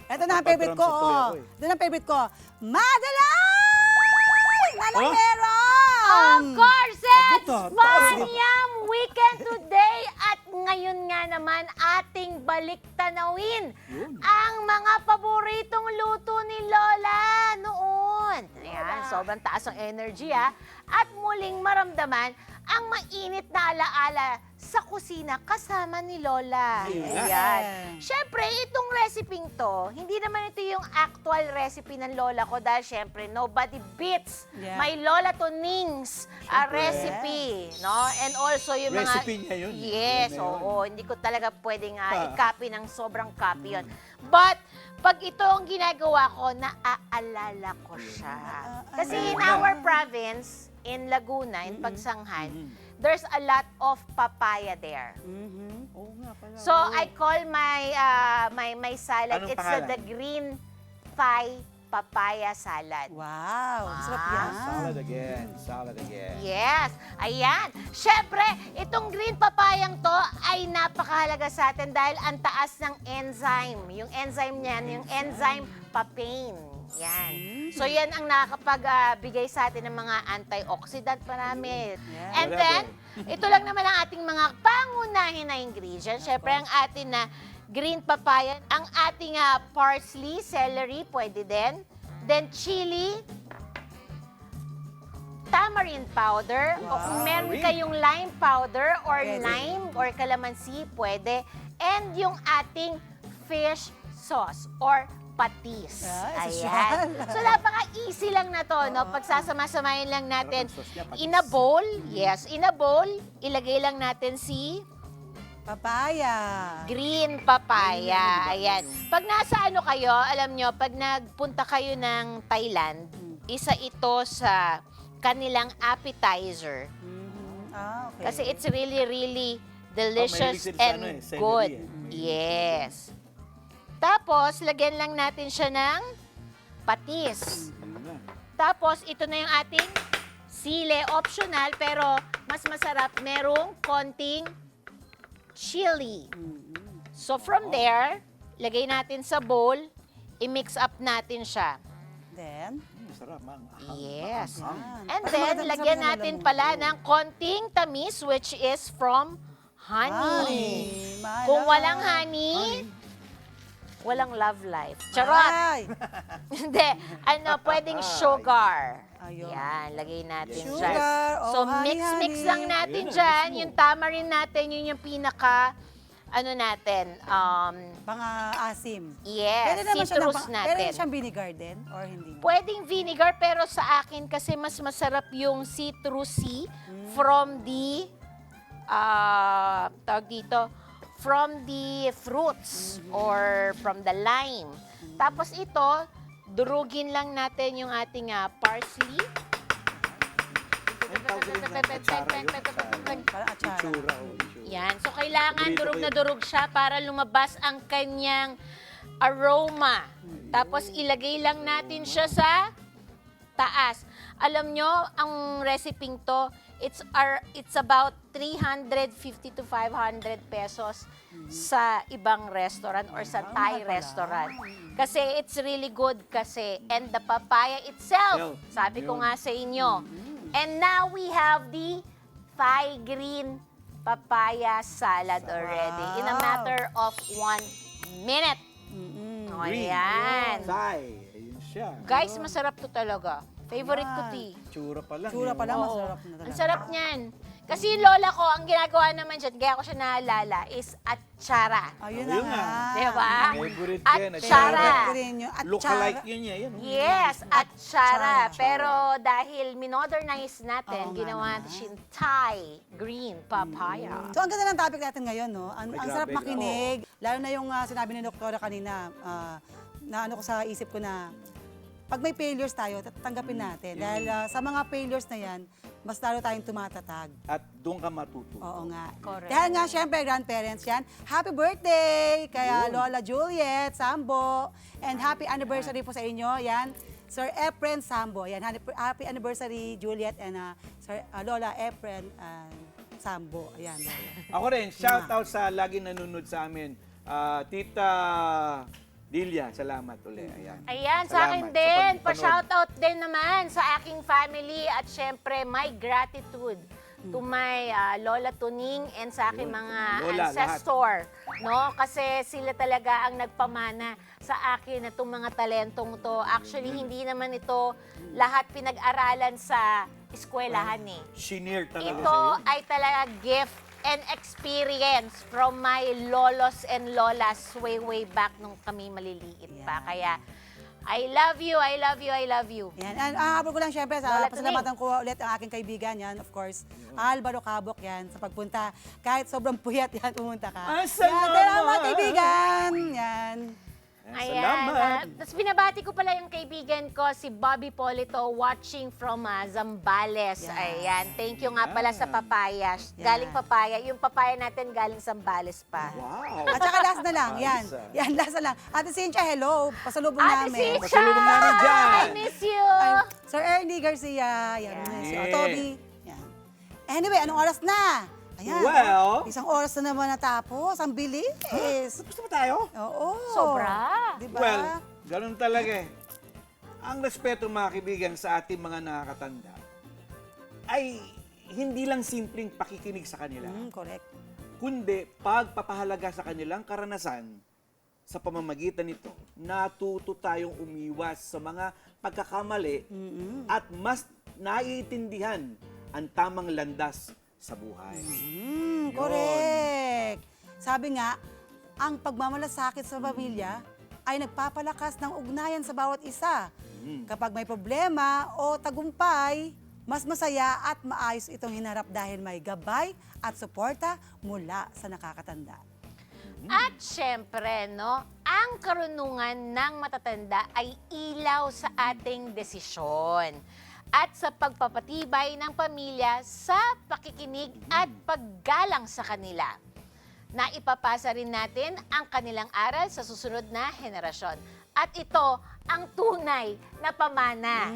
Ito na ang favorite ko, Napaparamsat tuloy oh. ako eh. Ito na ang favorite ko. Madeline! Anong Oh? meron? Of course, it's Abot na, taas na. Fun-Yum Weekend today. At ngayon nga naman, ating balik tanawin Yun. ang mga paboritong luto ni Lola noon. Ayan, sobrang taas ang energy ha. At muling maramdaman ang mainit na alaala sa kusina kasama ni Lola. Ayan. Ayan. Siyempre, itong recipe to, hindi naman ito yung actual recipe ng Lola ko dahil siyempre, nobody beats Yeah. my Lola Toning's recipe. No? And also yung mga... Recipe niya yun. Yes, Yun na yun. oo. Hindi ko talaga pwedeng i-copy ng sobrang copy yun. But, pag ito ang ginagawa ko, naaalala ko siya. Kasi in our province, in Laguna, in Pagsanghan, there's a lot of papaya there. Oo nga pala. So, I call my salad, Anong it's pangalan? the green thigh papaya salad. Wow, sarap yan. Salad again. Salad again. Yes, ayan. Siyempre, itong green papayang to ay napakahalaga sa atin dahil ang taas ng enzyme. Yung enzyme niyan, yung enzyme papain. Yan. So yan ang nakakapagbigay sa atin ng mga antioxidant marami. Yeah. And then, ito lang naman ang ating mga pangunahin na ingredients. Siyempre, ang atin na green papaya, ang ating parsley, celery, pwede din. Then chili, tamarind powder, o kung meron Tamarind. kayong lime powder or Pwede. lime or calamansi, pwede. And yung ating fish sauce or patis. Ay, Ayan. sosyal. So, napaka-easy lang na to, no? Pagsasama-samahin lang natin. Sarap ang sauce niya, patis. In a bowl, yes, in a bowl, ilagay lang natin si Papaya. green papaya. Ayan. Pag nasa ano kayo, alam nyo, pag nagpunta kayo ng Thailand, isa ito sa kanilang appetizer. Okay. Kasi it's really, really delicious mahilig sila sa and ano eh, celery good. eh. Yes. Tapos, lagyan lang natin siya ng patis. Yun na. Tapos, ito na yung ating sile. Optional, pero mas masarap. Merong konting chili. So, from there, lagay natin sa bowl, i-mix up natin siya. Then, Sarap, mang. Yes. yan. And Parang then, maganda- lagyan masarap natin na pala ng konting tamis, which is from honey. Honey. Kung walang honey, walang love life. Charot! Ay! Hindi. Ano, pwedeng sugar. Ayun. Yan, lagay natin Sugar. dyan. Oh, So, honey, mix honey. lang natin Yun na, dyan. mismo. Yung tamarind natin, yun yung pinaka, ano natin, Pang-asim. yes, citrus Pwede natin. siyang vinegar din or hindi? Pwedeng vinegar, pero sa akin kasi mas masarap yung citrusy from the, tawag dito, from the fruits or from the lime. Tapos ito, durugin lang natin yung ating parsley. Ang tawag rin ng atsara yun, atsara. Parang atsara. Itsura, oh, itsura. Yan. So, kailangan Paborito durug ko na yun. durug siya para lumabas ang kanyang aroma. Tapos, ilagay lang natin siya sa taas. Alam nyo, ang recipe to, it's about 350 to 500 pesos sa ibang restaurant or sa Thai mahal pala. restaurant. Kasi it's really good kasi. And the papaya itself, sabi ko Yun. nga sa inyo. And now we have the Thai green papaya salad already in a Wow. matter of 1 minute. O, Green. yan. Thai. Ayun siya. Guys, masarap to talaga. Favorite ko, Yan. Ti. Tsura pa lang. Tsura eh. pa lang, Oo. masarap na talaga. Ang sarap niyan. Kasi yung lola ko, ang ginagawa naman dyan, kaya ko siya naalala, is atsara. Ayun Ayun na nga. nga. Diba? Favorite At yan. tsara. Favorite ko rin yung Look-alike yun niya. Yan. Yes, atsara. Atsara. Pero dahil modernize natin, Oo nga ginawa naman. natin Thai green papaya. So, ang ganda ng topic natin ngayon, no? Ang Ay, sarap grabe, makinig. Lalo na yung sinabi ni Doktora kanina, na ano ko sa isip ko na pag may failures tayo, tanggapin natin. Dahil sa mga failures na yan, mas lalo tayong tumatatag. At doon ka matuto. Oo nga. Correct. Dahil nga, syempre, grandparents yan. Happy birthday kaya Lola Juliet Sambo. And happy anniversary po sa inyo. Yan, Sir Efren Sambo. Yan, happy anniversary, Juliet and Lola Efren Sambo. Ayan, Lola. Ako rin, shout out sa laging nanonood sa amin. Tita Delia, salamat ulit. Ayan. Ayan, sa akin Salamat din. pagpanood. Pa-shoutout din naman sa aking family at syempre, my gratitude to my Lola Tuning and sa aking mga Lola, ancestor. No? Kasi sila talaga ang nagpamana sa akin na itong mga talentong to. Actually, hindi naman ito lahat pinag-aralan sa eskwelahan eh. Shinare talaga Ito sa'yo. ay talaga gift and experience from my lolos and lolas way back nung kami maliliit pa. Kaya, I love you, I love you, I love you. Yan. And habol ko lang syempre Lola sa pasalamatan ko ulit ang aking kaibigan yan, of course. Alvaro Cabok yan, sa pagpunta. Kahit sobrang puyat yan, pumunta ka. Ah, salamat! Yan, salamat kaibigan! Yan. Ayan. Salamat. Tapos binabati ko pala yung kaibigan ko, si Bobby Polito, watching from Zambales. Yes. Ayan. Thank you nga pala sa papaya. Yan. Galing papaya. Yung papaya natin galing Zambales pa. Wow. At saka last na lang, yan. Ayos, ah. Yan, last na lang. Ate Cynthia, hello. Pasalubong Ate namin. Sisha! Pasalubong namin dyan. I miss you! Ay, Sir Ernie Garcia, yan, Yeah. si Otobi. Yan. Anyway, anong oras na? Ayan. Well, Isang oras na naman natapos. Ang bilis. gusto mo tayo? Oo. Sobra. Diba? Well, ganun talaga eh. Ang respeto mga kaibigan sa ating mga nakakatanda ay hindi lang simpleng pakikinig sa kanila, Correct. kundi pagpapahalaga sa kanilang karanasan. Sa pamamagitan nito, natuto tayong umiwas sa mga pagkakamali at mas naiintindihan ang tamang landas sa buhay. Correct. Sabi nga, ang pagmamalasakit sa pamilya ay nagpapalakas ng ugnayan sa bawat isa. Kapag may problema o tagumpay, mas masaya at maayos itong hinarap dahil may gabay at suporta mula sa nakakatanda. At syempre, no, ang karunungan ng matatanda ay ilaw sa ating desisyon at sa pagpapatibay ng pamilya sa pakikinig at paggalang sa kanila. Naipapasa rin natin ang kanilang aral sa susunod na henerasyon. At ito ang tunay na pamana.